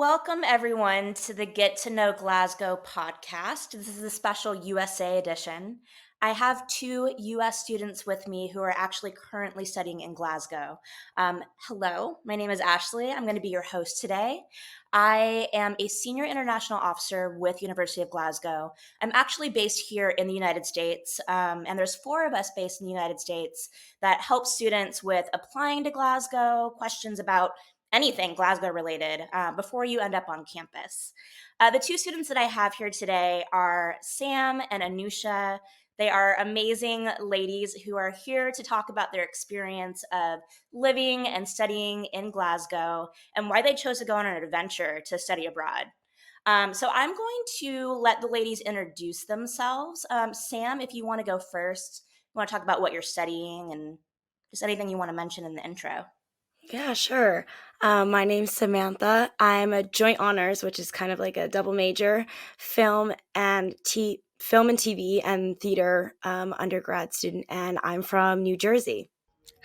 welcome everyone to the Get to Know Glasgow podcast. This is a special USA edition. I have two US students with me who are actually currently studying in Glasgow. Hello, my name is Ashley. I'm going to be your host today. I am a senior international officer with University of Glasgow. I'm actually based here in the United States, and there's four of us based in the United States that help students with applying to Glasgow, questions about anything Glasgow related before you end up on campus. The two students that I have here today are Sam and Anoosha. They are amazing ladies who are here to talk about their experience of living and studying in Glasgow and why they chose to go on an adventure to study abroad. So I'm going to let the ladies introduce themselves. Sam, if you want to go first, you want to talk about what you're studying and just anything you want to mention in the intro. Yeah, sure. My name's Samantha. I'm a joint honors, which is kind of like a double major, film and TV and theater undergrad student, and I'm from New Jersey.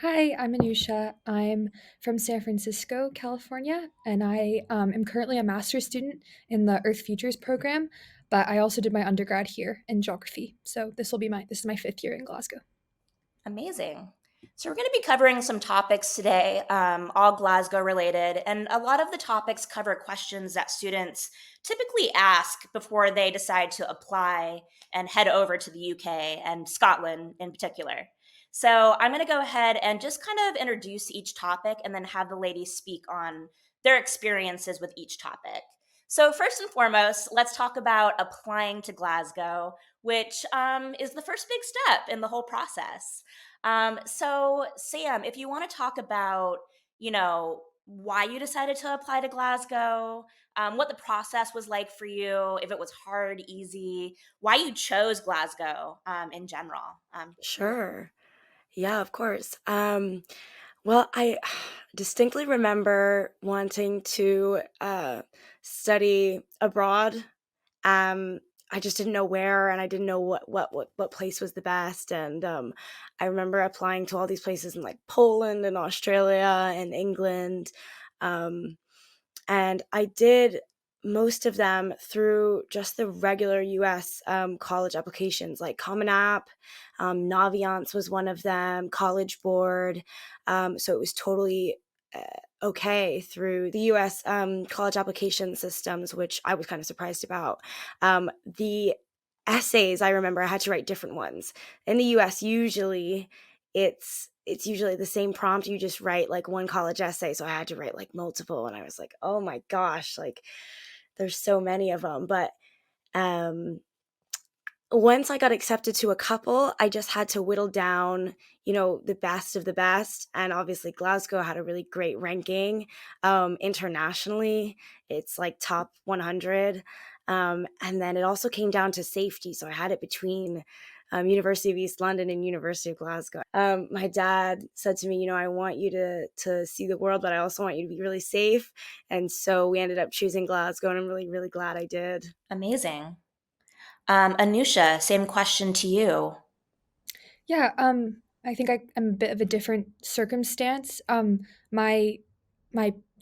Hi, I'm Anoosha. I'm from San Francisco, California, and I am currently a master's student in the Earth Futures program. But I also did my undergrad here in geography. So this is my fifth year in Glasgow. Amazing. So, we're going to be covering some topics today, all Glasgow related. And a lot of the topics cover questions that students typically ask before they decide to apply and head over to the UK and Scotland in particular. So, I'm going to go ahead and just kind of introduce each topic and then have the ladies speak on their experiences with each topic. So, first and foremost, let's talk about applying to Glasgow, which is the first big step in the whole process. So, Sam, if you want to talk about, why you decided to apply to Glasgow, what the process was like for you, if it was hard, easy, why you chose Glasgow in general. Sure. Yeah, of course. Well, I distinctly remember wanting to study abroad. I just didn't know where, and I didn't know what place was the best. And I remember applying to all these places in like Poland and Australia and England, um, and I did most of them through just the regular U.S. College applications, like Common App. Naviance was one of them. College Board. So it was totally okay through the US college application systems, which I was kind of surprised about. The essays, I remember I had to write different ones. In the US, usually it's usually the same prompt. You just write like one college essay. So I had to write like multiple, and I was like, oh my gosh, like there's so many of them. But um, once I got accepted to a couple, I just had to whittle down, the best of the best. And obviously, Glasgow had a really great ranking internationally. It's like top 100. And then it also came down to safety. So I had it between University of East London and University of Glasgow. My dad said to me, I want you to see the world, but I also want you to be really safe. And so we ended up choosing Glasgow, and I'm really, really glad I did. Amazing. Anoosha, same question to you. Yeah, I think I'm a bit of a different circumstance. My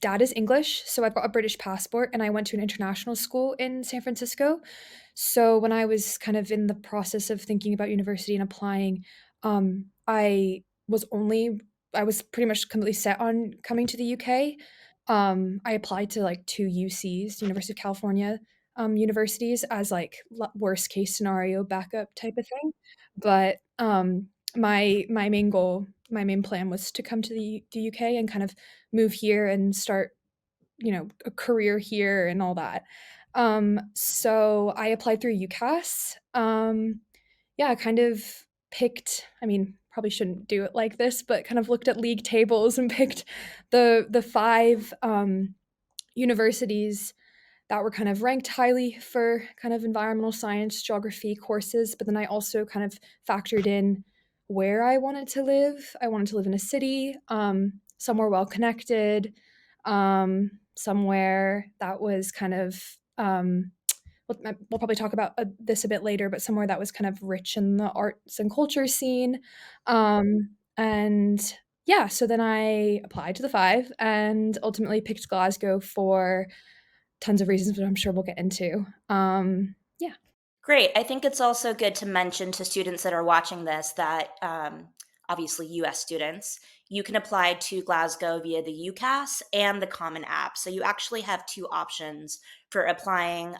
dad is English, so I've got a British passport, and I went to an international school in San Francisco. So when I was kind of in the process of thinking about university and applying, I was pretty much completely set on coming to the UK. I applied to like two UCs, University of California universities, as like worst case scenario backup type of thing. But my main plan was to come to the UK and kind of move here and start, a career here and all that. So I applied through UCAS. Yeah, I kind of picked, I mean, probably shouldn't do it like this, but kind of looked at league tables and picked the five universities that were kind of ranked highly for kind of environmental science, geography courses. But then I also kind of factored in where I wanted to live. I wanted to live in a city, somewhere well connected, somewhere that was kind of we'll probably talk about this a bit later, but somewhere that was kind of rich in the arts and culture scene. And yeah, so then I applied to the five and ultimately picked Glasgow for tons of reasons, but I'm sure we'll get into. Yeah. Great. I think it's also good to mention to students that are watching this that obviously US students, you can apply to Glasgow via the UCAS and the Common App. So you actually have two options for applying.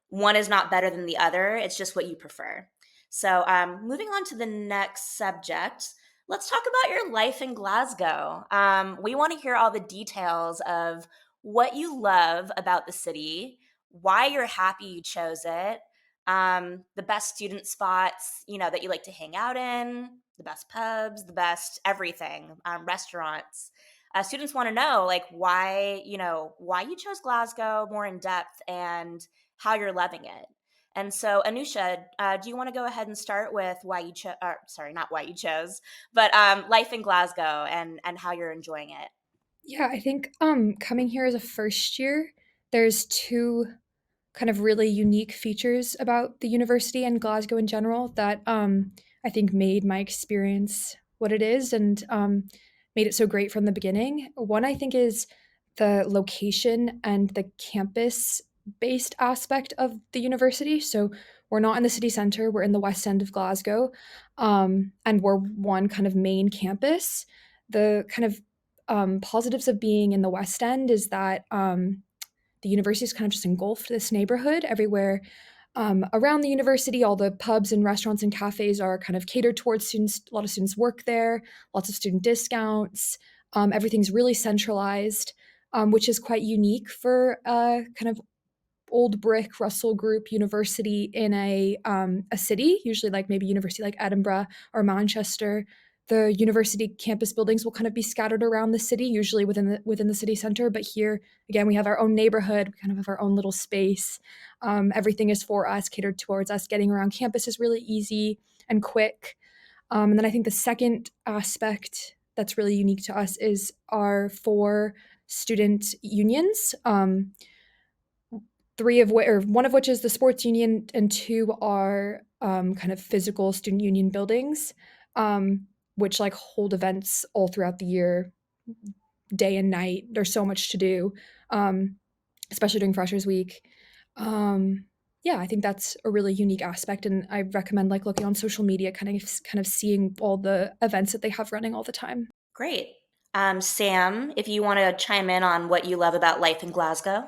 One is not better than the other, it's just what you prefer. So moving on to the next subject, let's talk about your life in Glasgow. We want to hear all the details of what you love about the city, why you're happy you chose it, the best student spots, that you like to hang out in, the best pubs, the best everything, restaurants. Students want to know like why you chose Glasgow more in depth and how you're loving it. And so, Anoosha, do you want to go ahead and start with why you chose? Sorry, not why you chose, but life in Glasgow and how you're enjoying it. Yeah, I think coming here as a first year, there's two kind of really unique features about the university and Glasgow in general that I think made my experience what it is and made it so great from the beginning. One, I think, is the location and the campus based aspect of the university. So we're not in the city center, we're in the west end of Glasgow, and we're one kind of main campus. The kind of positives of being in the west end is that the university is kind of just engulfed this neighborhood everywhere around the university. All the pubs and restaurants and cafes are kind of catered towards students. A lot of students work there, lots of student discounts. Everything's really centralized, which is quite unique for kind of old brick Russell Group university in a city, usually like maybe university like Edinburgh or Manchester. The university campus buildings will kind of be scattered around the city, usually within the city center. But here, again, we have our own neighborhood. We kind of have our own little space. Everything is for us, catered towards us. Getting around campus is really easy and quick. And then I think the second aspect that's really unique to us is our four student unions. Three of which, or one of which is the sports union, and two are kind of physical student union buildings, which like hold events all throughout the year, day and night. There's so much to do, especially during Freshers Week. Yeah, I think that's a really unique aspect, and I recommend like looking on social media, kind of seeing all the events that they have running all the time. Great. Sam, if you want to chime in on what you love about life in Glasgow.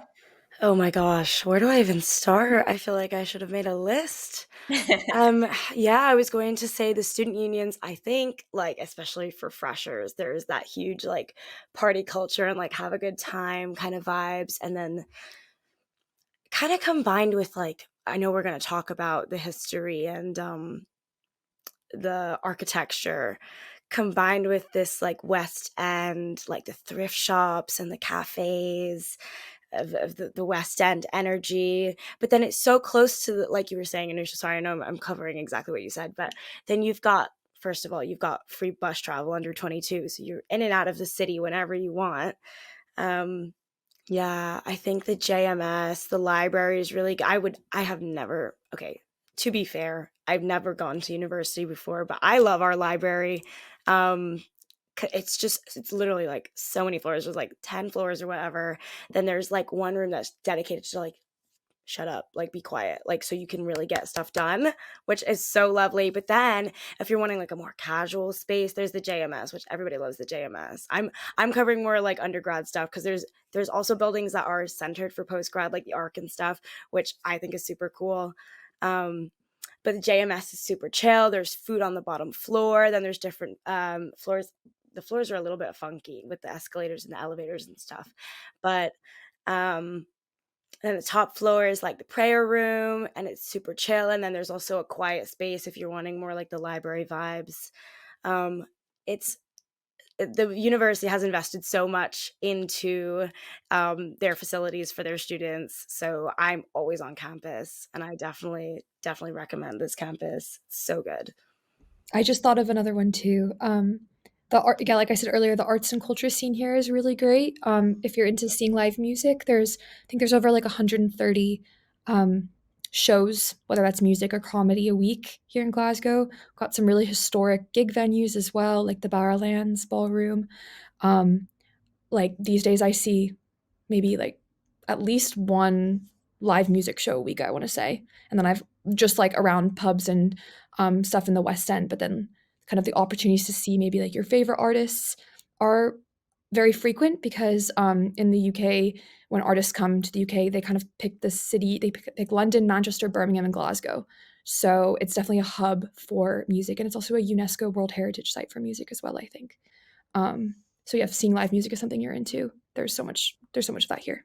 Oh my gosh, where do I even start? I feel like I should have made a list. Yeah, I was going to say the student unions, I think, like, especially for freshers, there's that huge, like, party culture and, like, have a good time kind of vibes. And then kind of combined with, like, I know we're going to talk about the history and the architecture combined with this, like, West End, like the thrift shops and the cafes of the West End energy. But then it's so close to the, like you were saying, Anusha, sorry, I know I'm covering exactly what you said, but then you've got, first of all, you've got free bus travel under 22, so you're in and out of the city whenever you want. Um, yeah, I think the JMS, the library is really good. I have never, okay, to be fair, I've never gone to university before, but I love our library. Um, it's literally like so many floors. There's like 10 floors or whatever. Then there's like one room that's dedicated to like shut up, like be quiet, like so you can really get stuff done, which is so lovely. But then if you're wanting like a more casual space, there's the JMS, which everybody loves the JMS. I'm covering more like undergrad stuff because there's also buildings that are centered for postgrad, like the ARC and stuff, which I think is super cool. But the JMS is super chill. There's food on the bottom floor. Then there's different floors. The floors are a little bit funky with the escalators and the elevators and stuff. But and the top floor is like the prayer room and it's super chill. And then there's also a quiet space if you're wanting more like the library vibes. Um, it's the university has invested so much into their facilities for their students. So I'm always on campus and I definitely recommend this campus. It's so good. I just thought of another one too. The art, yeah, like I said earlier, the arts and culture scene here is really great. If you're into seeing live music, I think there's over like 130 um, shows, whether that's music or comedy, a week here in Glasgow. Got some really historic gig venues as well, like the Barrowlands Ballroom. Um, like these days, I see maybe like at least one live music show a week, I want to say. And then I've just like around pubs and stuff in the West End, but then kind of the opportunities to see maybe like your favorite artists are very frequent because in the UK, when artists come to the UK, they kind of pick the city, they pick London, Manchester, Birmingham, and Glasgow. So it's definitely a hub for music, and it's also a UNESCO World Heritage Site for music as well, I think. Um, so yeah, if seeing live music is something you're into, there's so much of that here.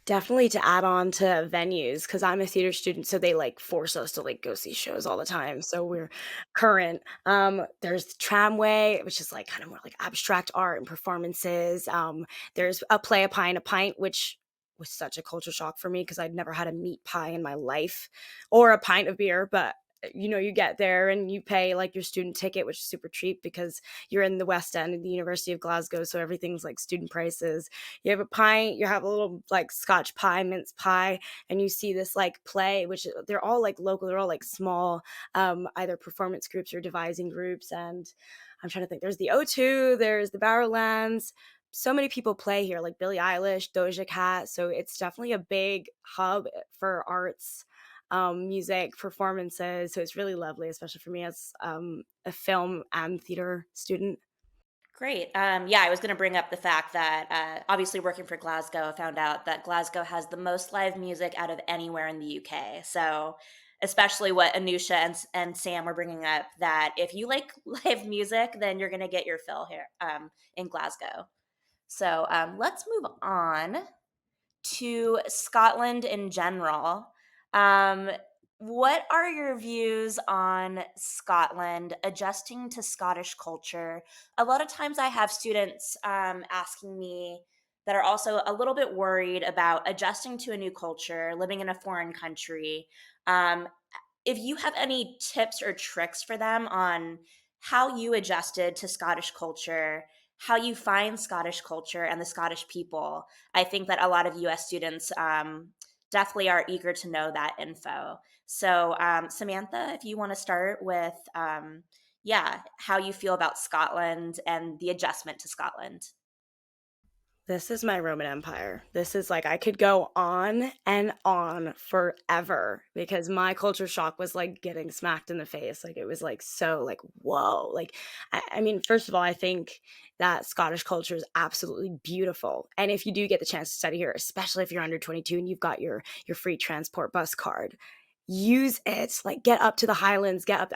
Definitely to add on to venues, because 'cause I'm a theater student, so they, like, force us to, like, go see shows all the time, so we're current. There's the Tramway, which is, like, kinda more like abstract art and performances. There's a Play a Pie and a Pint, which was such a culture shock for me because 'cause I'd never had a meat pie in my life or a pint of beer, but, you get there and you pay, like, your student ticket, which is super cheap because you're in the West End of the University of Glasgow, so everything's, like, student prices. You have a pint, you have a little like Scotch pie, mince pie, and you see this like play, which they're all like local, they're all like small, either performance groups or devising groups. And I'm trying to think, there's the O2, there's the Barrowlands. So many people play here, like Billie Eilish, Doja Cat. So it's definitely a big hub for arts, music, performances. So it's really lovely, especially for me as a film and theater student. Great. Yeah, I was going to bring up the fact that obviously working for Glasgow, I found out that Glasgow has the most live music out of anywhere in the UK. So, especially what Anoosha and Sam were bringing up, that if you like live music, then you're going to get your fill here in Glasgow. So, let's move on to Scotland in general. Um, what are your views on Scotland adjusting to Scottish culture? A lot of times I have students asking me that are also a little bit worried about adjusting to a new culture, living in a foreign country. Um, if you have any tips or tricks for them on how you adjusted to Scottish culture, how you find Scottish culture and the Scottish people, I think that a lot of US students definitely are eager to know that info. So, Samantha, if you want to start with, yeah, how you feel about Scotland and the adjustment to Scotland. This is my Roman Empire. This is like I could go on and on forever because my culture shock was like getting smacked in the face. Like it was like so like whoa. Like I mean, first of all, I think that Scottish culture is absolutely beautiful. And if you do get the chance to study here, especially if you're under 22 and you've got your free transport bus card, use it. Like get up to the Highlands, get up.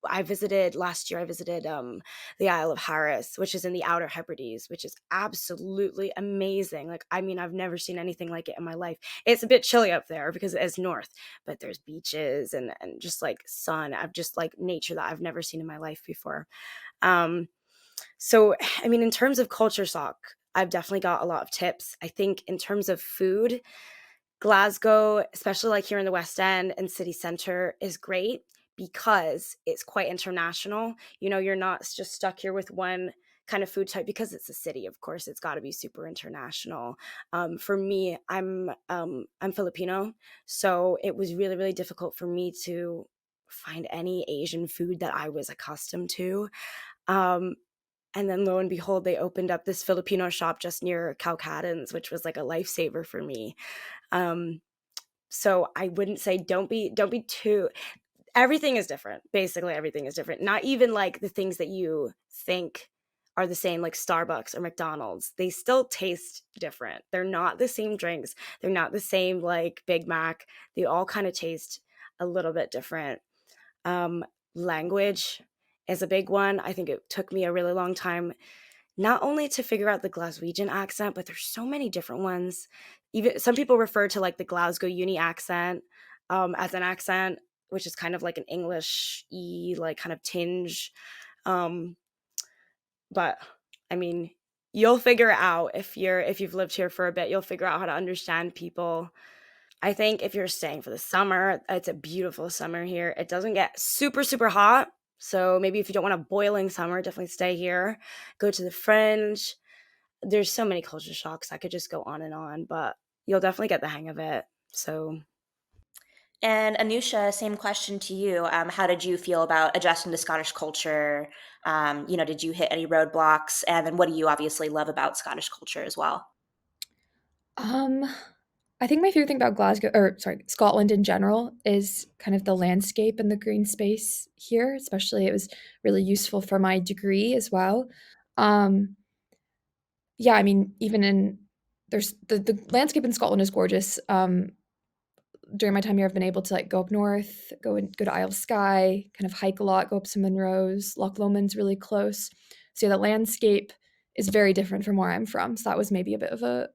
I visited last year. I visited the Isle of Harris, which is in the Outer Hebrides, which is absolutely amazing. Like, I mean, I've never seen anything like it in my life. It's a bit chilly up there because it is north, but there's beaches and just like sun. I've just like nature that I've never seen in my life before. Um, so, I mean, in terms of culture shock, I've definitely got a lot of tips. I think in terms of food, Glasgow, especially like here in the West End and city center, is great because it's quite international. You're not just stuck here with one kind of food type because it's a city. Of course, it's got to be super international. For me, I'm Filipino, so it was really really difficult for me to find any Asian food that I was accustomed to. Um, and then lo and behold, they opened up this Filipino shop just near Calcadans, which was like a lifesaver for me. Um, so I wouldn't say don't be too everything is different. Basically everything is different. Not even like the things that you think are the same like Starbucks or McDonald's. They still taste different. They're not the same drinks. They're not the same like Big Mac. They all kind of taste a little bit different. Um Language is a big one. I think it took me a really long time not only to figure out the Glaswegian accent, but there's so many different ones. Even some people refer to like the Glasgow Uni accent as an accent, which is kind of like an English-y like kind of tinge. Um, but I mean, you'll figure it out if you've lived here for a bit. You'll figure out how to understand people. I think if you're staying for the summer, it's a beautiful summer here. It doesn't get super, super hot. So maybe if you don't want a boiling summer, definitely stay here. Go to the fringe. There's so many culture shocks. I could just go on, but you'll definitely get the hang of it. So And Anusha, same question to you. How did you feel about adjusting to Scottish culture? Did you hit any roadblocks? And then what do you obviously love about Scottish culture as well? Um, I think my favorite thing about Glasgow, or sorry, Scotland in general, is kind of the landscape and the green space here. Especially, it was really useful for my degree as well. Um, yeah, I mean, even in there's the landscape in Scotland is gorgeous. During my time here, I've been able to like go up north, go to Isle of Skye, kind of hike a lot, go up some Munros. Loch Lomond's really close. So yeah, the landscape is very different from where I'm from. So that was maybe a bit of a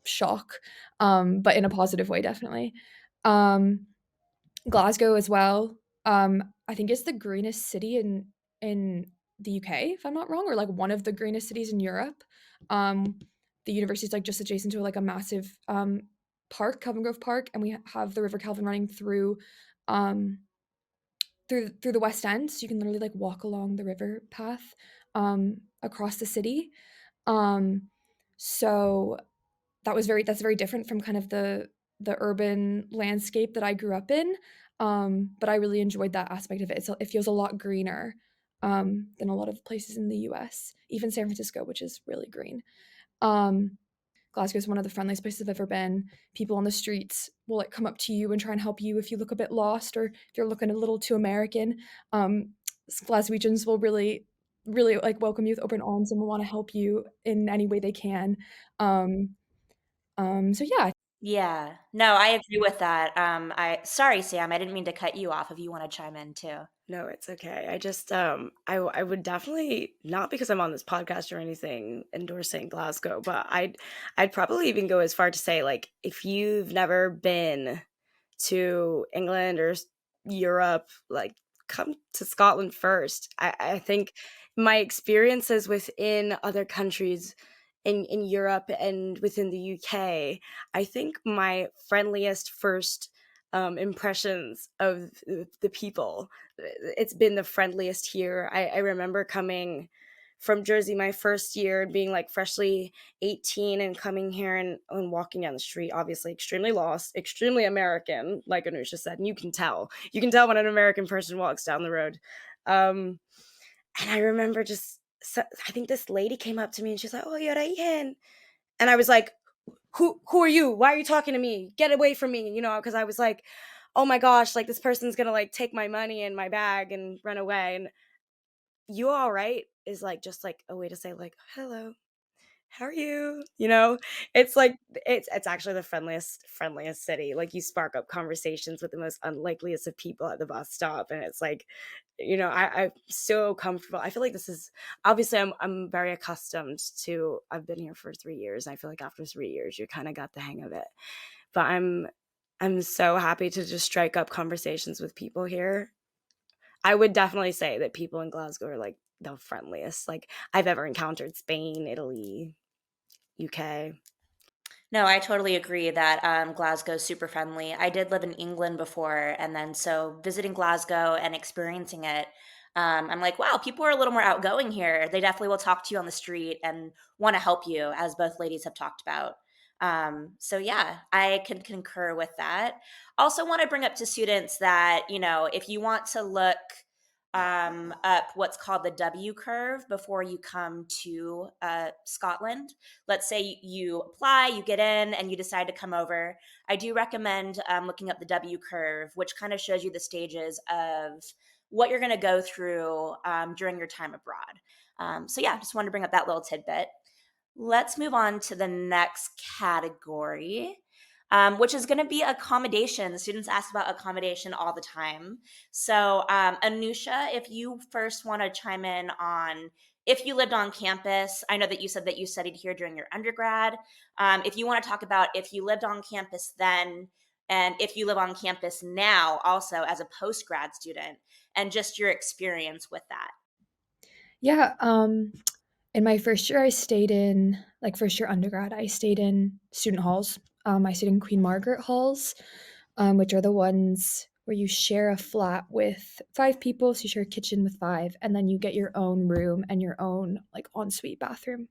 shock, but in a positive way, definitely. Um, Glasgow as well. I think it's the greenest city in the UK, if I'm not wrong, or like one of the greenest cities in Europe. Um, the university is like just adjacent to like a massive park, Kelvin Grove Park, and we have the River Kelvin running um, through the West End, so you can literally like walk along the river path across the city. Um, so that's very different from kind of the urban landscape that I grew up in. But I really enjoyed that aspect of it. It feels a lot greener than a lot of places in the U.S., even San Francisco, which is really green. Um, Glasgow is one of the friendliest places I've ever been. People on the streets will like come up to you and try and help you if you look a bit lost or if you're looking a little too American. Um, Glaswegians will really like welcome you with open arms and will want to help you in any way they can. Um, so yeah. Yeah. No, I agree with that. I sorry, Sam, I didn't mean to cut you off if you wanna chime in too. No, it's okay. I just I would definitely, not because I'm on this podcast or anything endorsing Glasgow, but I'd probably even go as far to say, like, if you've never been to England or Europe, like, come to Scotland first. I think my experiences within other countries in Europe and within the UK, I think my friendliest first impressions of the people, it's been the friendliest here. I remember coming from Jersey my first year and being like freshly 18 and coming here and walking down the street, obviously extremely lost, extremely American, like Anoosha said. And you can tell when an American person walks down the road. And I remember I think this lady came up to me and she's like, "Oh, you're Ian." And I was like, who are you? Why are you talking to me? Get away from me, because I was like, oh my gosh, like this person's gonna like take my money and my bag and run away. And "You all right?" is like just like a way to say like, "Hello, how are you?" It's like it's actually the friendliest city. Like, you spark up conversations with the most unlikeliest of people at the bus stop, and it's like, I'm so comfortable. I feel like this is, obviously, I'm very accustomed to, I've been here for 3 years. I feel like after 3 years you kind of got the hang of it. But I'm so happy to just strike up conversations with people here. I would definitely say that people in Glasgow are like the friendliest like I've ever encountered. Spain, Italy, UK. No, I totally agree that Glasgow's super friendly. I did live in England before, and then so visiting Glasgow and experiencing it, I'm like, wow, people are a little more outgoing here. They definitely will talk to you on the street and want to help you, as both ladies have talked about. So yeah, I can concur with that. Also, want to bring up to students that if you want to look up what's called the W curve before you come to Scotland. Let's say you apply, you get in, and you decide to come over. I do recommend looking up the W curve, which kind of shows you the stages of what you're going to go through during your time abroad. So, yeah, just wanted to bring up that little tidbit. Let's move on to the next category, which is going to be accommodation. The students ask about accommodation all the time. So, Anoosha, if you first want to chime in on if you lived on campus, I know that you said that you studied here during your undergrad. If you want to talk about if you lived on campus then, and if you live on campus now, also as a post grad student, and just your experience with that. Yeah, in my first year, I stayed in like first year undergrad, I stayed in student halls. I stayed in Queen Margaret halls, which are the ones where you share a flat with 5 people, so you share a kitchen with 5, and then you get your own room and your own like ensuite bathroom,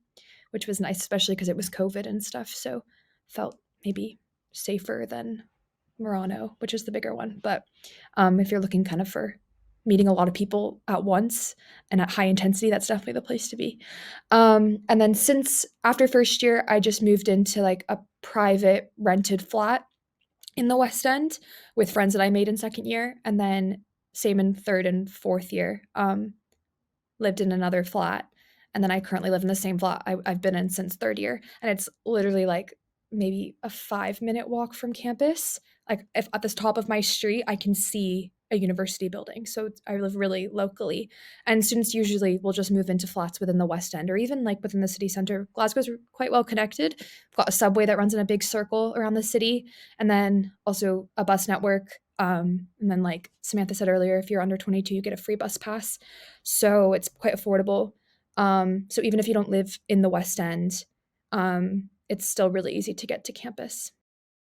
which was nice, especially because it was COVID and stuff, so felt maybe safer than Murano, which is the bigger one. But if you're looking kind of for meeting a lot of people at once and at high intensity, that's definitely the place to be. And then since after first year, I just moved into like a private rented flat in the West End with friends that I made in second year, and then same in third and fourth year. Lived in another flat, and then I currently live in the same flat I've been in since third year, and it's literally like maybe a 5-minute walk from campus. Like if at the top of my street, I can see a university building. So I live really locally, and students usually will just move into flats within the West End or even like within the city center. Glasgow's quite well connected. We've got a subway that runs in a big circle around the city, and then also a bus network. And then, like Samantha said earlier, if you're under 22, you get a free bus pass. So it's quite affordable. So even if you don't live in the West End, it's still really easy to get to campus.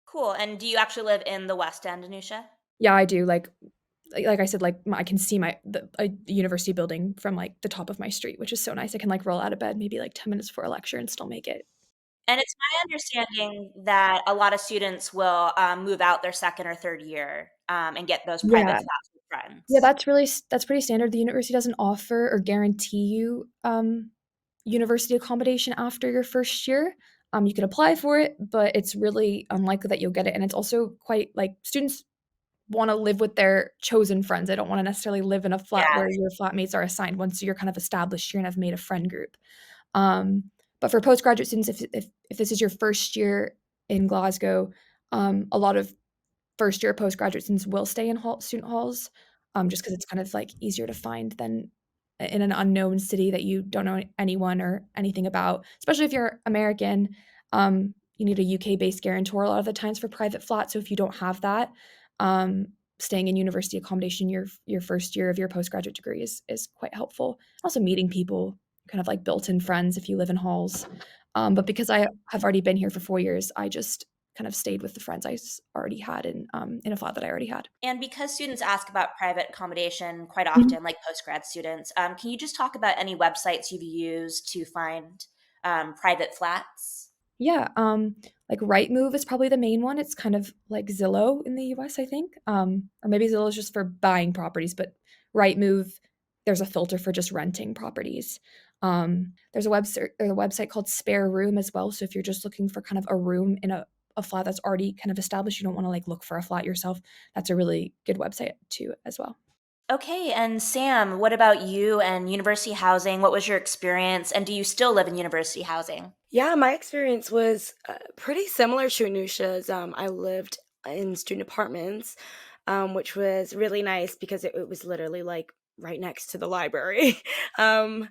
Cool. And do you actually live in the West End, Anusha? Yeah, I do. Like I said, like I can see a university building from like the top of my street, which is so nice. I can like roll out of bed maybe like 10 minutes before a lecture and still make it. And it's my understanding that a lot of students will move out their second or third year and get those private Yeah, flats with yeah, friends. that's pretty standard. The university doesn't offer or guarantee you university accommodation after your first year. You can apply for it, but it's really unlikely that you'll get it. And it's also quite like students want to live with their chosen friends. I don't want to necessarily live in a flat Yeah. where your flatmates are assigned once you're kind of established, you're and have made a friend group. Um, but for postgraduate students, if this is your first year in Glasgow, a lot of first year postgraduate students will stay in student halls, just because it's kind of like easier to find than in an unknown city that you don't know anyone or anything about. Especially if you're American, you need a UK based guarantor a lot of the times for private flats. So if you don't have that, um, staying in university accommodation your first year of your postgraduate degree is quite helpful. Also meeting people, kind of like built in friends if you live in halls. But because I have already been here for 4 years, I just kind of stayed with the friends already had in a flat that I already had. And because students ask about private accommodation quite Mhm. often, like postgrad students, can you just talk about any websites you've used to find private flats? Yeah, like Rightmove is probably the main one. It's kind of like Zillow in the US, I think. Or maybe Zillow is just for buying properties, but Rightmove, there's a filter for just renting properties. There's a website called Spare Room as well. So if you're just looking for kind of a room in a flat that's already kind of established, you don't want to like look for a flat yourself. That's a really good website too as well. Okay, and Sam, what about you and university housing? What was your experience? And do you still live in university housing? Yeah, my experience was pretty similar to Anusha's. I lived in student apartments, which was really nice because it was literally like right next to the library. um,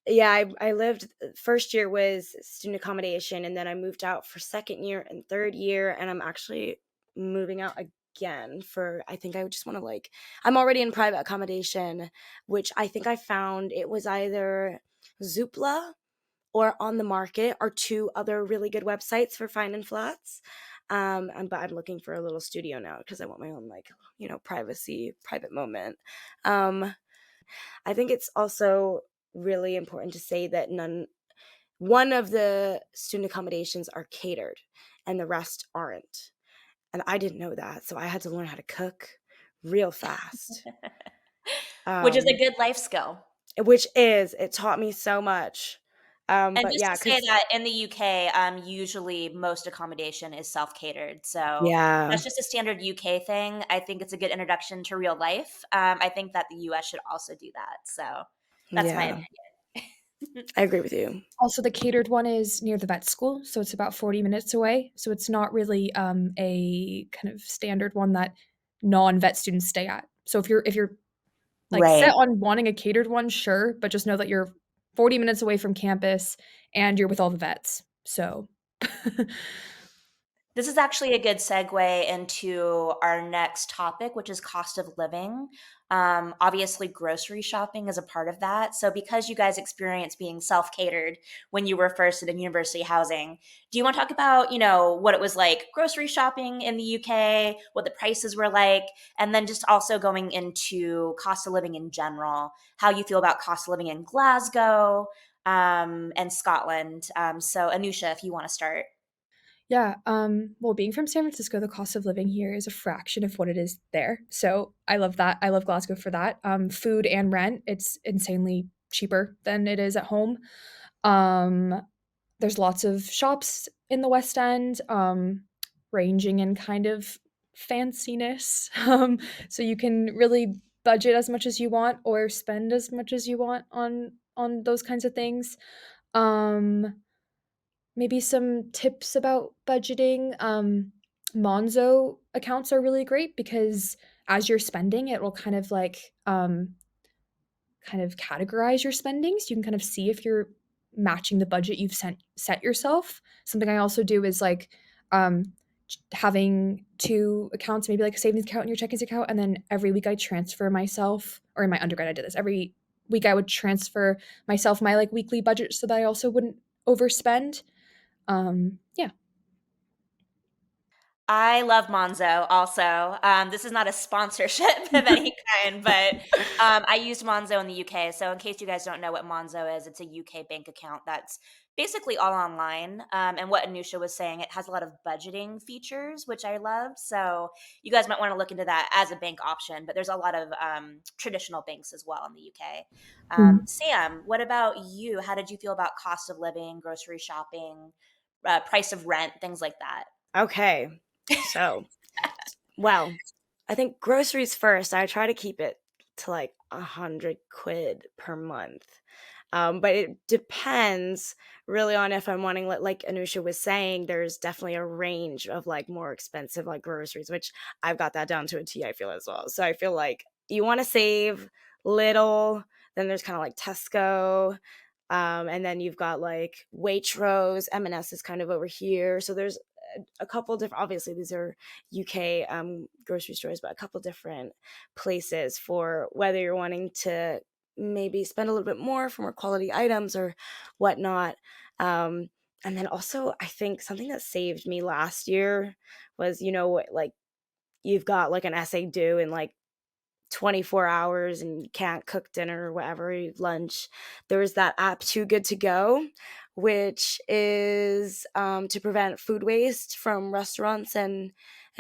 yeah, I lived first year was student accommodation, and then I moved out for second year and third year, and I'm actually moving out again for I think I just want to like I'm already in private accommodation, which I think I found it was either Zoopla or On the Market are two other really good websites for finding flats. But I'm looking for a little studio now because I want my own like privacy, private moment. Um, I think it's also really important to say that one of the student accommodations are catered and the rest aren't. And I didn't know that, so I had to learn how to cook real fast. Which is a Um, good life skill. it taught me so much. And But just yeah, to say because that in the UK, usually most accommodation is self-catered. So yeah, that's just a standard UK thing. I think it's a good introduction to real life. I think that the US should also do that. So that's my yeah, opinion. I agree with you. Also, the catered one is near the vet school, so it's about 40 minutes away. So it's not really a kind of standard one that non-vet students stay at. So if you're like set Right. on wanting a catered one, sure, but just know that you're 40 minutes away from campus and you're with all the vets. So This is actually a good segue into our next topic, which is cost of living. Obviously, grocery shopping is a part of that. So, because you guys experienced being self catered when you were first in university housing, do you want to talk about, what it was like grocery shopping in the UK, what the prices were like, and then just also going into cost of living in general, how you feel about cost of living in Glasgow and Scotland? So, Anusha, if you want to start. Yeah, well, being from San Francisco, the cost of living here is a fraction of what it is there. So I love that. I love Glasgow for that. Food and rent, it's insanely cheaper than it is at home. Um, there's lots of shops in the West End, ranging in kind of fanciness. So you can really budget as much as you want or spend as much as you want on those kinds of things. Um, Maybe some tips about budgeting. Monzo accounts are really great because as you're spending, it will kind of categorize your spending, so you can kind of see if you're matching the budget you've set yourself. Something I also do is like um, having two accounts, maybe like a savings account and your checkings account, and then every week I transfer myself, or in my undergrad I did this. Every week I would transfer myself my like weekly budget so that I also wouldn't overspend. Yeah. I love Monzo also. This is not a sponsorship of any kind, but I used Monzo in the UK. So, in case you guys don't know what Monzo is, it's a UK bank account that's basically all online. And what Anusha was saying, it has a lot of budgeting features, which I love. So, you guys might want to look into that as a bank option, but there's a lot of traditional banks as well in the UK. Sam, what about you? How did you feel about cost of living, grocery shopping, price of rent, things like that? Okay. So, well, I think groceries first. I try to keep it to like 100 quid per month. But it depends really on if I'm wanting, like Anusha was saying, there's definitely a range of like more expensive like groceries, which I've got that down to a T, I feel as well. So I feel like you want to save little, then there's kind of like Tesco. And then you've got like Waitrose, M&S is kind of over here. So there's a couple different, obviously these are UK grocery stores, but a couple different places for whether you're wanting to maybe spend a little bit more for more quality items or whatnot. And then also, I think something that saved me last year was, like you've got like an essay due in like 24 hours and you can't cook dinner or whatever, lunch. There was that app Too Good to Go, which is to prevent food waste from restaurants and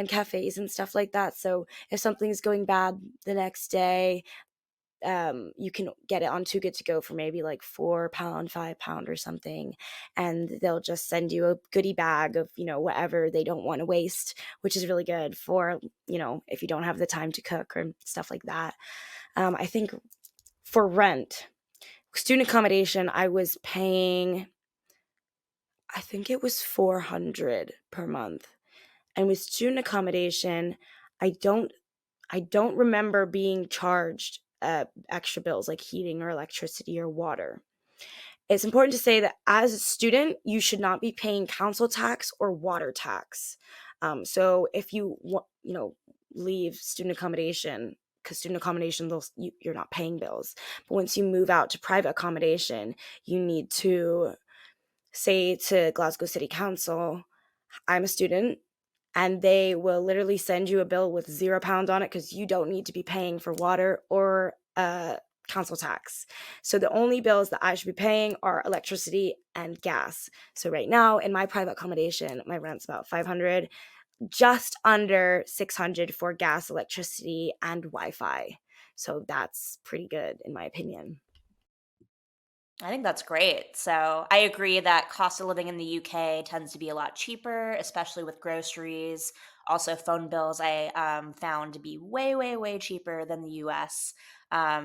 cafes and stuff like that. So if something's going bad the next day, you can get it on Too Good to Go for maybe like £4, £5 or something, and they'll just send you a goodie bag of whatever they don't want to waste, which is really good for if you don't have the time to cook or stuff like that. I think for rent, student accommodation, I was paying, I think it was 400 per month, and with student accommodation, I don't I don't remember being charged extra bills like heating or electricity or water. It's important to say that as a student, you should not be paying council tax or water tax. So if leave student accommodation, because student accommodation, you're not paying bills. But once you move out to private accommodation, you need to say to Glasgow City Council, I'm a student, and they will literally send you a bill with £0 on it because you don't need to be paying for water or council tax. So the only bills that I should be paying are electricity and gas. So right now in my private accommodation, my rent's about 500, just under 600 for gas, electricity, and Wi-Fi. So that's pretty good in my opinion. I think that's great. So I agree that cost of living in the UK tends to be a lot cheaper, especially with groceries. Also, phone bills I found to be way, way, way cheaper than the US.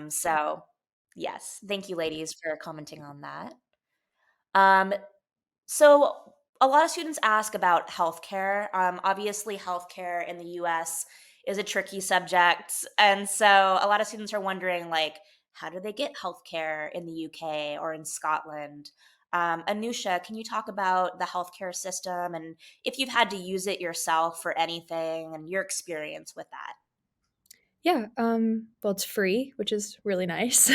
So, yes, thank you, ladies, for commenting on that. Um, so a lot of students ask about healthcare. Obviously, healthcare in the US is a tricky subject. And so a lot of students are wondering, like, how do they get healthcare in the UK or in Scotland? Anusha, can you talk about the healthcare system and if you've had to use it yourself for anything and your experience with that? Yeah, well, it's free, which is really nice.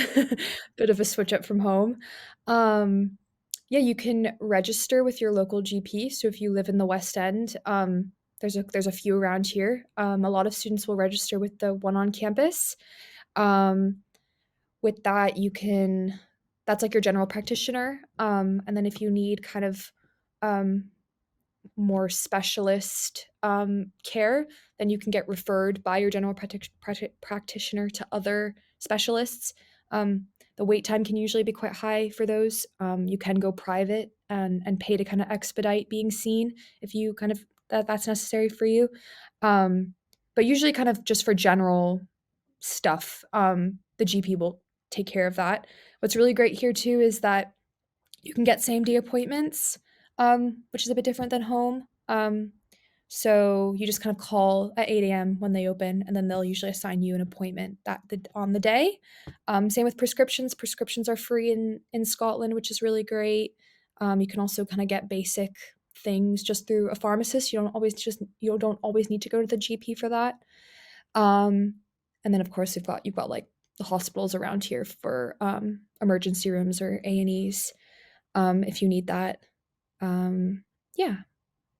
Bit of a switch up from home. Yeah, you can register with your local GP. So if you live in the West End, there's a few around here. A lot of students will register with the one on campus. Um, with that, that's like your general practitioner. And then if you need kind of um, more specialist care, then you can get referred by your general practitioner to other specialists. The wait time can usually be quite high for those. You can go private and pay to kind of expedite being seen if you kind of that's necessary for you. Um, but usually, kind of just for general stuff, the GP will take care of that. What's really great here too is that you can get same day appointments, which is a bit different than home. So you just kind of call at 8 a.m. when they open, and then they'll usually assign you an appointment on the day. Same with prescriptions. Prescriptions are free in Scotland, which is really great. You can also kind of get basic things just through a pharmacist. You don't always need to go to the GP for that. Um, and then of course you've got like the hospitals around here for emergency rooms or A&Es if you need that. Yeah.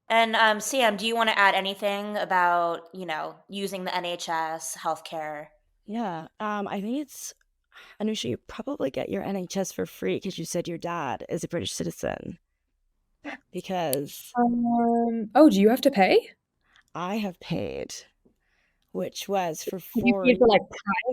And Sam, do you want to add anything about, using the NHS healthcare? Yeah, I think it's Anoosha, you probably get your NHS for free because you said your dad is a British citizen. Because Oh, do you have to pay? I have paid, which was for Have you four. paid for like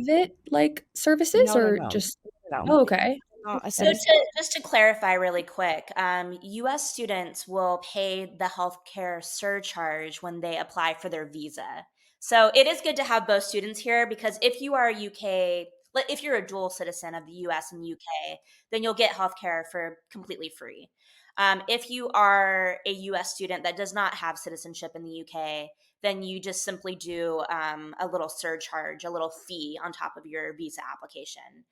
private like services No, no, or no, just no. oh, okay. Not a So citizen. just to clarify really quick, US students will pay the healthcare surcharge when they apply for their visa. So it is good to have both students here because if you are a UK, if you're a dual citizen of the US and UK, then you'll get healthcare for completely free. If you are a US student that does not have citizenship in the UK, then you just simply do a little surcharge, a little fee on top of your visa application.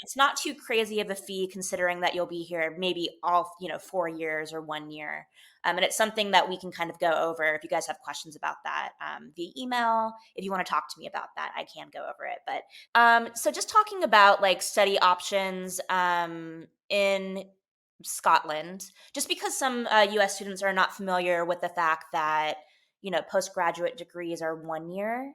It's not too crazy of a fee considering that you'll be here maybe all 4 years or 1 year, and it's something that we can kind of go over if you guys have questions about that via email. If you want to talk to me about that, I can go over it. But so just talking about like study options in Scotland, just because some U.S. students are not familiar with the fact that postgraduate degrees are 1 year.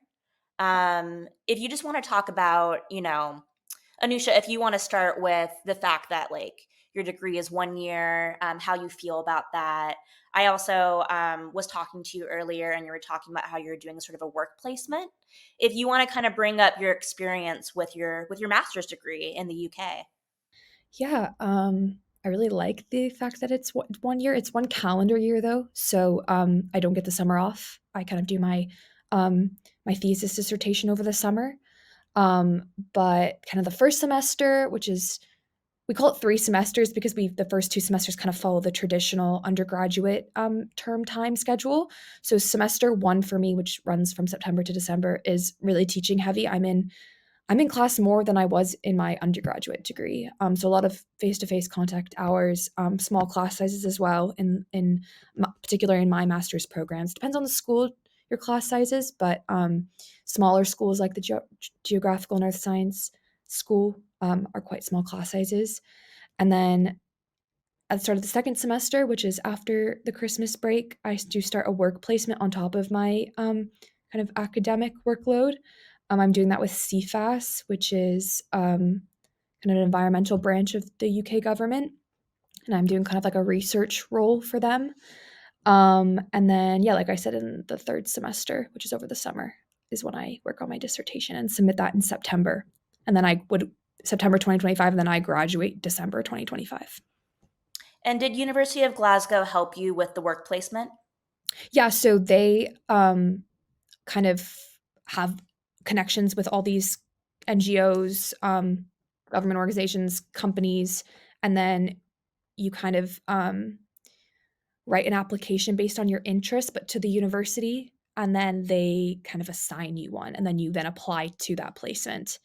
If you just want to talk about Anoosha, if you want to start with the fact that like your degree is 1 year, how you feel about that. I also was talking to you earlier, and you were talking about how you're doing sort of a work placement. If you want to kind of bring up your experience with your master's degree in the UK. Yeah, I really like the fact that it's 1 year. It's 1 calendar year though, so I don't get the summer off. I kind of do my thesis dissertation over the summer. But kind of the first semester, which is we call it 3 semesters because the first 2 semesters kind of follow the traditional undergraduate term time schedule. So semester one for me, which runs from September to December, is really teaching heavy. I'm in class more than I was in my undergraduate degree. So a lot of face-to-face contact hours, small class sizes as well. In particular in my master's programs, depends on the school your class sizes, but smaller schools like the Geographical and Earth Science school are quite small class sizes. And then at the start of the second semester, which is after the Christmas break, I do start a work placement on top of my kind of academic workload. I'm doing that with CFAS, which is kind of an environmental branch of the UK government. And I'm doing kind of like a research role for them. And then, yeah, like I said, in the third semester, which is over the summer, is when I work on my dissertation and submit that in September. And then I would September 2025, and then I graduate December 2025. And did University of Glasgow help you with the work placement? Yeah, so they kind of have connections with all these NGOs, government organizations, companies, and then you kind of write an application based on your interest, but to the university, and then they kind of assign you one, and then you then apply to that placement.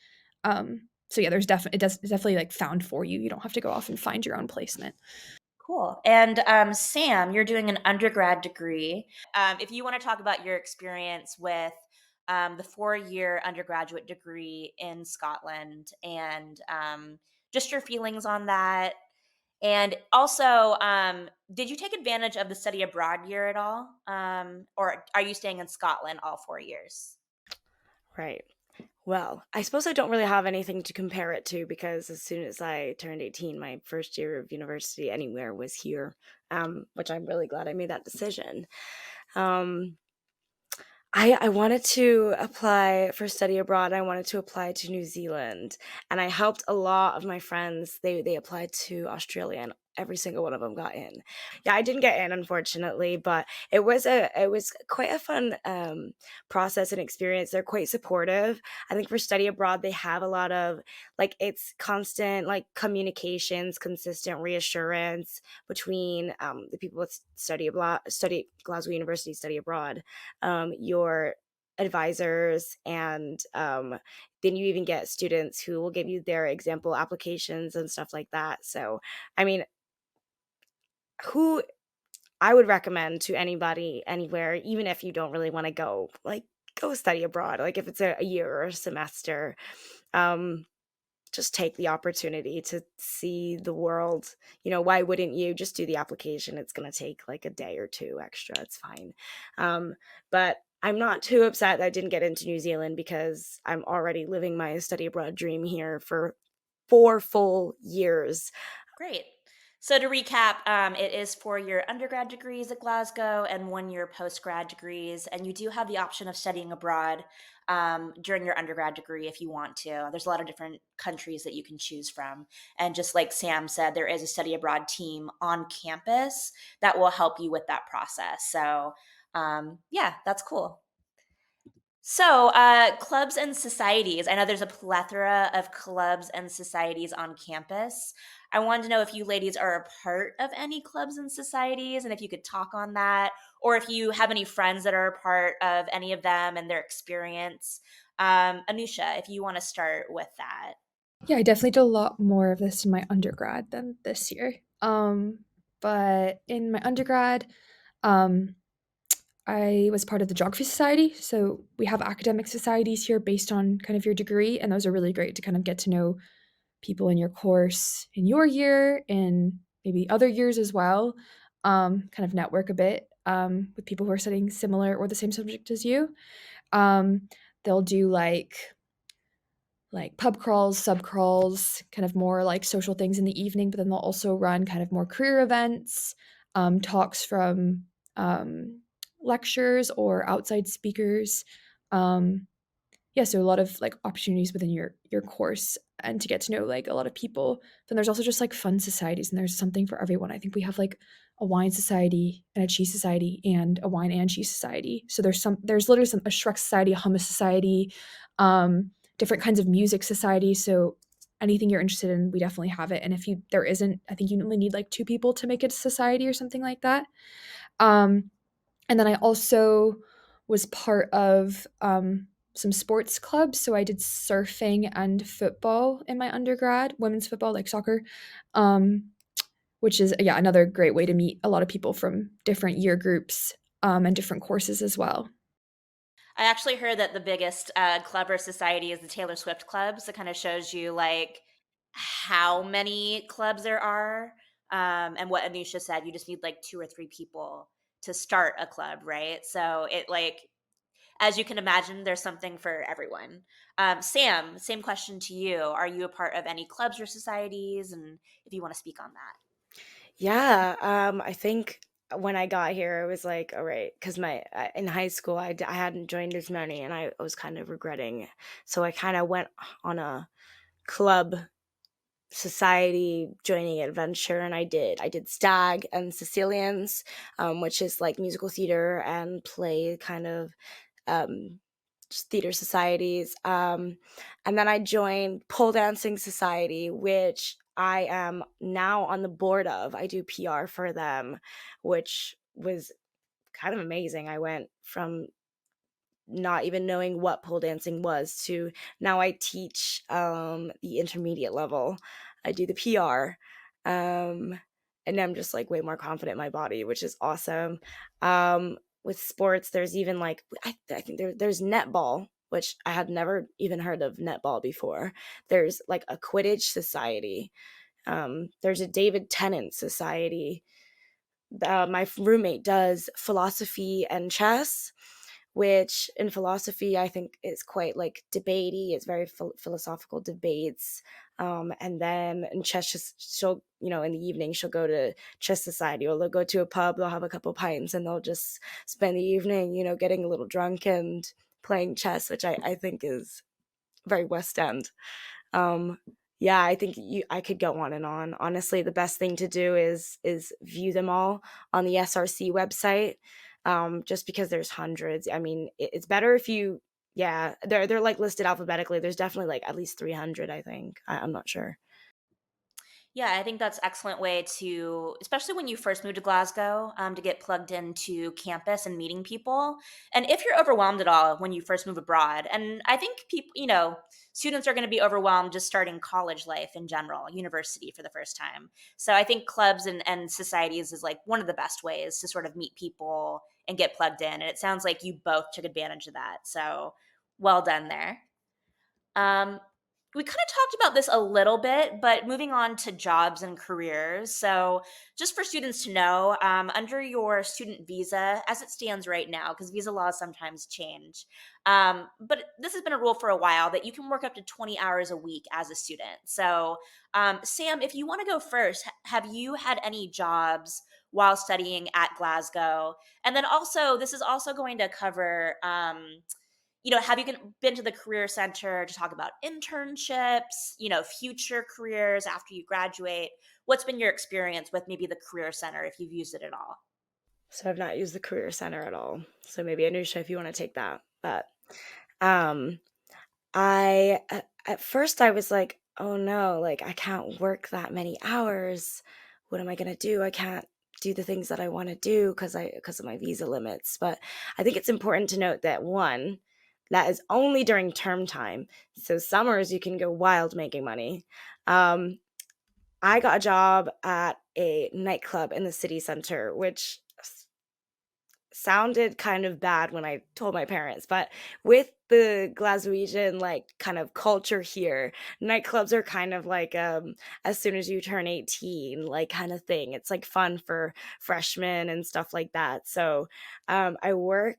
So yeah, it's definitely like found for you. You don't have to go off and find your own placement. Cool. And Sam, you're doing an undergrad degree. If you want to talk about your experience with the 4 year undergraduate degree in Scotland and just your feelings on that. And also, did you take advantage of the study abroad year at all? Or are you staying in Scotland all 4 years? Right. Well, I suppose I don't really have anything to compare it to because as soon as I turned 18, my first year of university anywhere was here, which I'm really glad I made that decision. Um, I wanted to apply for study abroad. I wanted to apply to New Zealand, and I helped a lot of my friends. They applied to Australia, and every single one of them got in. Yeah, I didn't get in, unfortunately, but it was quite a fun process and experience. They're quite supportive. I think for study abroad, they have a lot of like it's constant like communications, consistent reassurance between the people that study Glasgow University study abroad, your advisors, and then you even get students who will give you their example applications and stuff like that. So, I mean, who I would recommend to anybody anywhere, even if you don't really want to go, like go study abroad, like if it's a year or a semester. Um, just take the opportunity to see the world. Why wouldn't you just do the application? It's going to take like a day or two extra. It's fine. Um, but I'm not too upset that I didn't get into New Zealand because I'm already living my study abroad dream here for 4 full years. Great. So to recap, it is 4-year undergrad degrees at Glasgow and 1-year postgrad degrees, and you do have the option of studying abroad during your undergrad degree if you want to. There's a lot of different countries that you can choose from, and just like Sam said, there is a study abroad team on campus that will help you with that process. So yeah, that's cool. So, clubs and societies. I know there's a plethora of clubs and societies on campus. I wanted to know if you ladies are a part of any clubs and societies and if you could talk on that, or if you have any friends that are a part of any of them and their experience. Anoosha, if you want to start with that. Yeah, I definitely did a lot more of this in my undergrad than this year. But in my undergrad, um, I was part of the Geography Society. So we have academic societies here based on kind of your degree, and those are really great to kind of get to know people in your course in your year and maybe other years as well. Kind of network a bit with people who are studying similar or the same subject as you. Um, they'll do like pub crawls, sub crawls, kind of more like social things in the evening, but then they'll also run kind of more career events, talks from lectures or outside speakers. Um, yeah, so a lot of like opportunities within your course and to get to know like a lot of people. Then there's also just like fun societies, and there's something for everyone. I think we have like a wine society and a cheese society and a wine and cheese society. So there's literally a Shrek society, a hummus society, different kinds of music societies. So anything you're interested in, we definitely have it. And if you there isn't, I think you only need like 2 people to make it a society or something like that. Um, and then I also was part of some sports clubs. So I did surfing and football in my undergrad, women's football, like soccer, um, which is, yeah, another great way to meet a lot of people from different year groups and different courses as well. I actually heard that the biggest club or society is the Taylor Swift club. So it kind of shows you like how many clubs there are. And what Anisha said, you just need like 2 or 3 people to start a club, right? So it like, as you can imagine, there's something for everyone. Sam, same question to you. Are you a part of any clubs or societies? And if you want to speak on that. Yeah, I think when I got here, it was like, all right, because in high school, I hadn't joined as many, and I was kind of regretting. So I kind of went on a club society joining adventure, and I did Stag and Sicilians, which is like musical theater and play kind of um, just theater societies. And then I joined Pole Dancing Society, which I am now on the board of. I do PR for them, which was kind of amazing. I went from not even knowing what pole dancing was to now I teach the intermediate level. I do the PR. And I'm just like way more confident in my body, which is awesome. With sports, there's even like I think there's netball, which I had never even heard of netball before. There's like a Quidditch society. There's a David Tennant society. My roommate does philosophy and chess, which in philosophy I think is quite like debatey. It's very philosophical debates. And then in chess, she'll, in the evening, she'll go to chess society, or they'll go to a pub, they'll have a couple pints, and they'll just spend the evening, getting a little drunk and playing chess, which I think is very West End. Um, yeah, I think I could go on and on. Honestly, the best thing to do is view them all on the SRC website, just because there's hundreds. I mean, it's better if you, yeah, they're like listed alphabetically. There's definitely like at least 300, I think. I'm not sure. Yeah, I think that's an excellent way to, especially when you first move to Glasgow, to get plugged into campus and meeting people. And if you're overwhelmed at all when you first move abroad, and I think people, students are going to be overwhelmed just starting college life in general, university for the first time. So I think clubs and societies is like one of the best ways to sort of meet people and get plugged in. And it sounds like you both took advantage of that. So well done there. Um, we kind of talked about this a little bit, but moving on to jobs and careers. So, just for students to know, under your student visa, as it stands right now, because visa laws sometimes change, but this has been a rule for a while that you can work up to 20 hours a week as a student. So, Sam, if you want to go first, have you had any jobs while studying at Glasgow? And then also, this is also going to cover. Have you been to the career center to talk about internships, future careers after you graduate? What's been your experience with maybe the career center if you've used it at all? So I've not used the career center at all. So maybe Anusha, if you want to take that. But um, at first I was like, oh no, like I can't work that many hours. What am I gonna do? I can't do the things that I want to do because of my visa limits. But I think it's important to note that one, that is only during term time. So summers you can go wild making money. Um, I got a job at a nightclub in the city center, which sounded kind of bad when I told my parents, but with the Glaswegian, like, kind of culture here, nightclubs are kind of like, as soon as you turn 18, like, kinda thing. It's, like, fun for freshmen and stuff like that. So, I work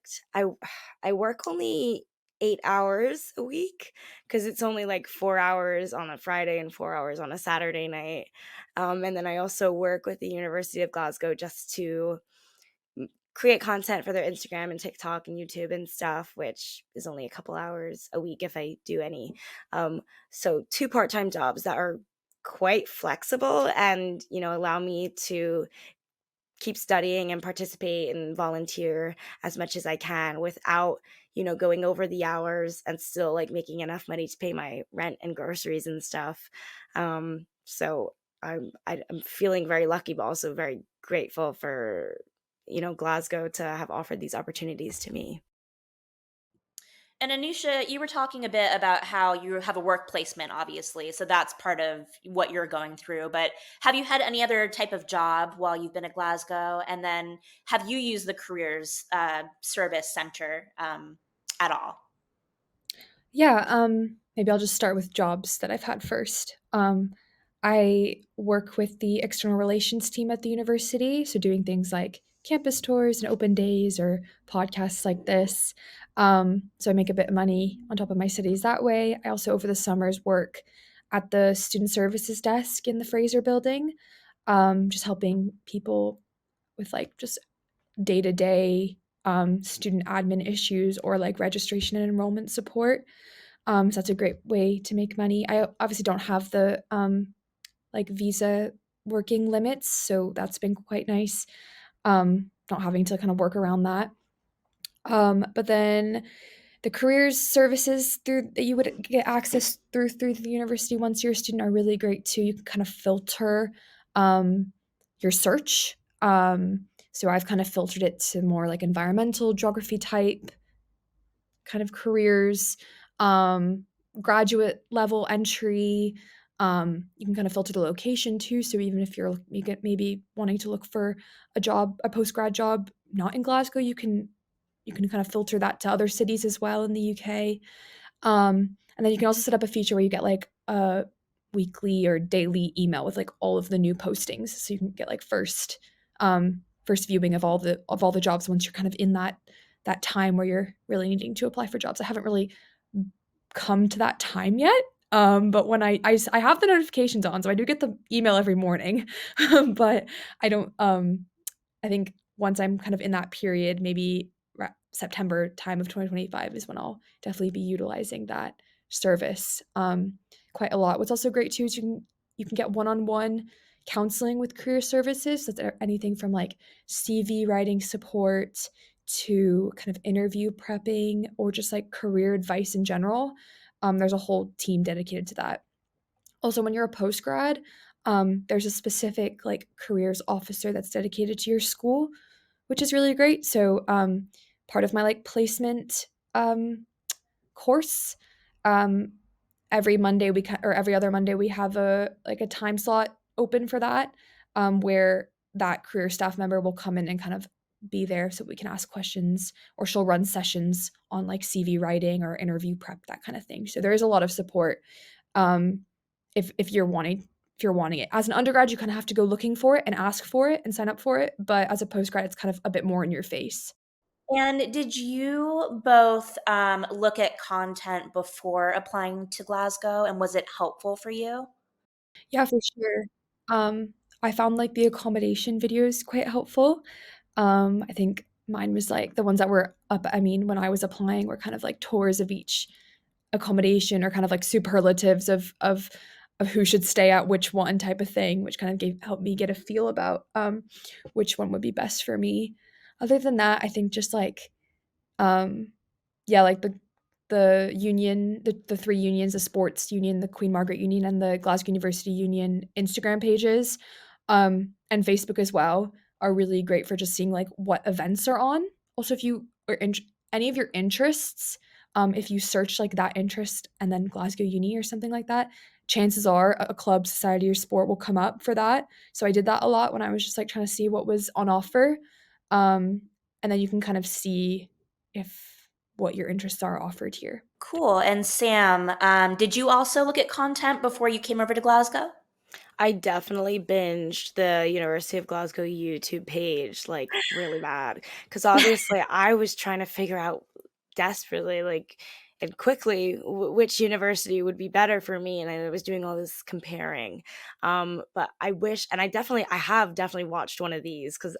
only 8 hours a week because it's only, like, 4 hours on a Friday and 4 hours on a Saturday night. And then I also work with the University of Glasgow just to create content for their Instagram and TikTok and YouTube and stuff, which is only a couple hours a week if I do any. So two part-time jobs that are quite flexible and, allow me to keep studying and participate and volunteer as much as I can without, going over the hours and still like making enough money to pay my rent and groceries and stuff. So I'm feeling very lucky, but also very grateful for, Glasgow to have offered these opportunities to me. And Anisha, you were talking a bit about how you have a work placement, obviously. So that's part of what you're going through. But have you had any other type of job while you've been at Glasgow? And then have you used the careers service center at all? Yeah, maybe I'll just start with jobs that I've had first. I work with the external relations team at the university, so doing things like campus tours and open days or podcasts like this. So I make a bit of money on top of my studies that way. I also, over the summers, work at the student services desk in the Fraser building, just helping people with like just day to day student admin issues or like registration and enrollment support. So that's a great way to make money. I obviously don't have the like visa working limits, so that's been quite nice. Not having to kind of work around that. But then the careers services through that you would get access through the university once you're a student are really great too. You can kind of filter your search. So I've kind of filtered it to more like environmental geography type kind of careers, um, graduate level entry. You can kind of filter the location too. So even if you get maybe wanting to look for a job, a post grad job not in Glasgow, you can kind of filter that to other cities as well in the UK. And then you can also set up a feature where you get like a weekly or daily email with like all of the new postings, so you can get like first viewing of all the jobs once you're kind of in that time where you're really needing to apply for jobs. I haven't really come to that time yet. But when I have the notifications on, so I do get the email every morning, but I don't. I think once I'm kind of in that period, maybe September time of 2025 is when I'll definitely be utilizing that service quite a lot. What's also great too is you can get one-on-one counseling with career services. So that's anything from like CV writing support to kind of interview prepping or just like career advice in general. There's a whole team dedicated to that. Also, when you're a post grad, there's a specific like careers officer that's dedicated to your school, which is really great. So, part of my like placement course, um, every Monday or every other Monday we have a time slot open for that, where that career staff member will come in and kind of be there so we can ask questions, or she'll run sessions on like CV writing or interview prep, that kind of thing. So there is a lot of support. Um, if you're wanting it. As an undergrad, you kind of have to go looking for it and ask for it and sign up for it, but as a postgrad, it's kind of a bit more in your face. And did you both look at content before applying to Glasgow, and was it helpful for you? Yeah, for sure. I found like the accommodation videos quite helpful. I think mine was like the ones that were up. I mean, when I was applying, were kind of like tours of each accommodation, or kind of like superlatives of who should stay at which one, type of thing, which kind of helped me get a feel about which one would be best for me. Other than that, I think just like um, yeah, like the union, the three unions, the sports union, the Queen Margaret Union, and the Glasgow University Union Instagram pages, and Facebook as well, are really great for just seeing like what events are on. Also, if you are any of your interests, if you search like that interest and then Glasgow Uni or something like that, chances are a club, society, or sport will come up for that. So I did that a lot when I was just like trying to see what was on offer. Um, and then you can kind of see if what your interests are offered here. Cool. And Sam, did you also look at content before you came over to Glasgow? I definitely binged the University of Glasgow YouTube page, like, really bad, because obviously I was trying to figure out desperately, like, and quickly which university would be better for me, and I was doing all this comparing. But I wish, and I have definitely watched one of these, because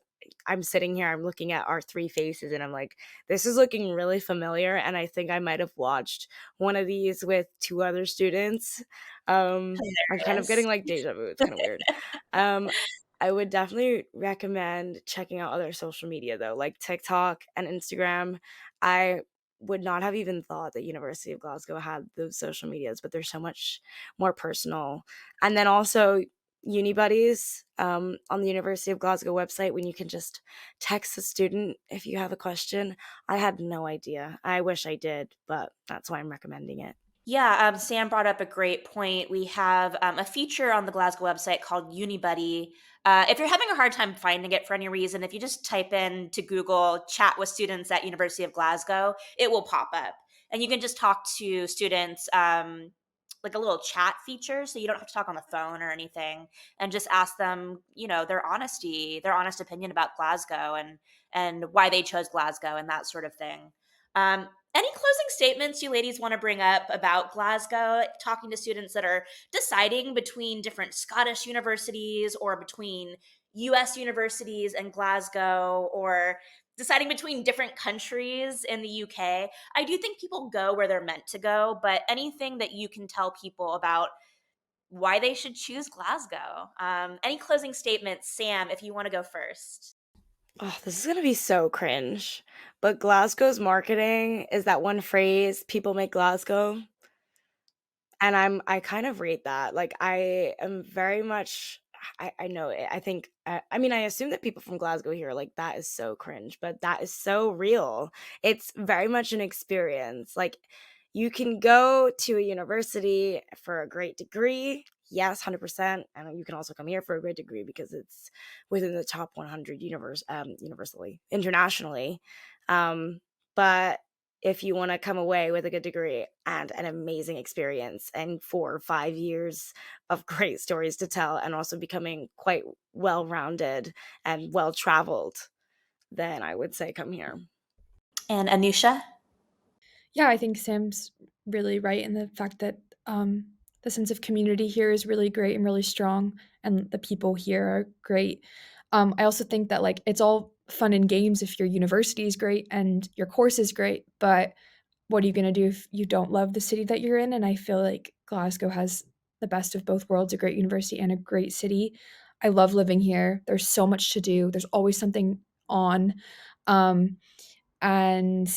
I'm sitting here, I'm looking at our three faces, and I'm like, this is looking really familiar, and I think I might have watched one of these with two other students. I'm kind of Hilarious. getting, like, deja vu, it's kinda weird. Um, I would definitely recommend checking out other social media, though, like TikTok and Instagram. I would not have even thought that University of Glasgow had those social medias, but they're so much more personal. And then also Uni Buddies, on the University of Glasgow website, when you can just text a student if you have a question. I had no idea. I wish I did, but that's why I'm recommending it. Yeah, Sam brought up a great point. We have a feature on the Glasgow website called UniBuddy. If you're having a hard time finding it for any reason, if you just type in to Google "chat with students at University of Glasgow," it will pop up, and you can just talk to students, like a little chat feature, so you don't have to talk on the phone or anything, and just ask them, their honest opinion about Glasgow, and why they chose Glasgow and that sort of thing. Any closing statements you ladies want to bring up about Glasgow, talking to students that are deciding between different Scottish universities or between US universities and Glasgow, or deciding between different countries in the UK? I do think people go where they're meant to go, but anything that you can tell people about why they should choose Glasgow? Any closing statements, Sam, if you want to go first? Oh, this is gonna be so cringe, but Glasgow's marketing is that one phrase, "People make Glasgow." And I kind of rate that. Like, I am very much, I know it. I think, I mean, I assume that people from Glasgow here are like, "That is so cringe," but that is so real. It's very much an experience. Like, you can go to a university for a great degree, yes, 100%, and you can also come here for a great degree because it's within the top 100 universally, internationally. But if you want to come away with a good degree and an amazing experience and 4 or 5 years of great stories to tell, and also becoming quite well rounded and well traveled, then I would say come here. And Anoosha? Yeah, I think Sam's really right in the fact that the sense of community here is really great and really strong, and the people here are great. I also think that like it's all fun and games if your university is great and your course is great, but what are you going to do if you don't love the city that you're in? And I feel like Glasgow has the best of both worlds, a great university and a great city. I love living here. There's so much to do. There's always something on. Um, and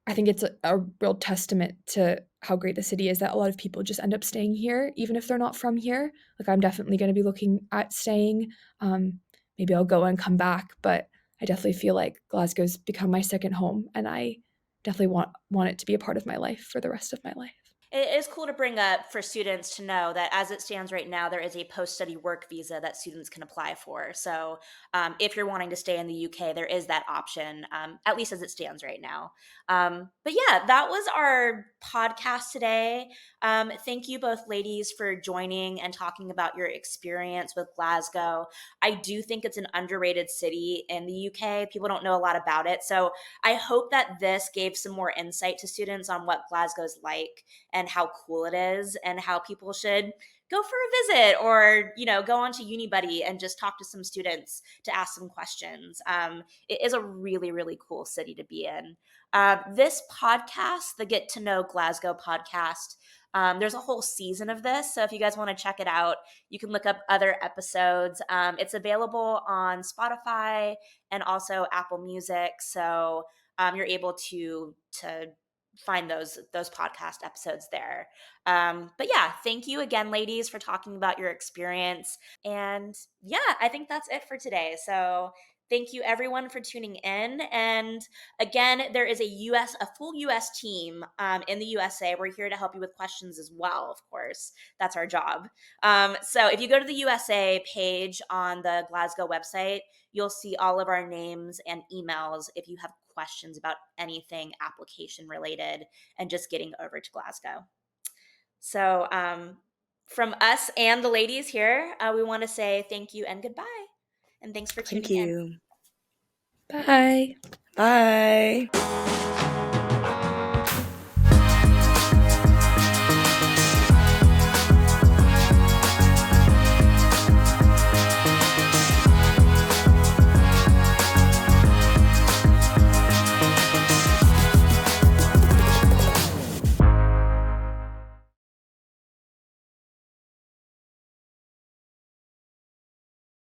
I think it's a real testament to how great the city is that a lot of people just end up staying here, even if they're not from here. Like, I'm definitely going to be looking at staying. Maybe I'll go and come back, but I definitely feel like Glasgow's become my second home, and I definitely want it to be a part of my life for the rest of my life. It is cool to bring up for students to know that as it stands right now, there is a post study work visa that students can apply for. So, if you're wanting to stay in the UK, there is that option, at least as it stands right now. But yeah, that was our podcast today. Thank you both ladies for joining and talking about your experience with Glasgow. I do think it's an underrated city in the UK. People don't know a lot about it. So, I hope that this gave some more insight to students on what Glasgow's like and how cool it is and how people should go for a visit or go onto UniBuddy and just talk to some students to ask some questions. It is a really really cool city to be in. This podcast, the Get to Know Glasgow podcast, there's a whole season of this, so if you guys want to check it out, you can look up other episodes. It's available on Spotify and also Apple Music, so you're able to find those podcast episodes there. But yeah, thank you again, ladies, for talking about your experience. And yeah, I think that's it for today. So thank you everyone for tuning in. And again, there is a full US team in the USA. We're here to help you with questions as well, of course. That's our job. So if you go to the USA page on the Glasgow website, you'll see all of our names and emails if you have questions about anything application related and just getting over to Glasgow. So, from us and the ladies here, we want to say thank you and goodbye. And thanks for Thank tuning in. you. Bye. Bye.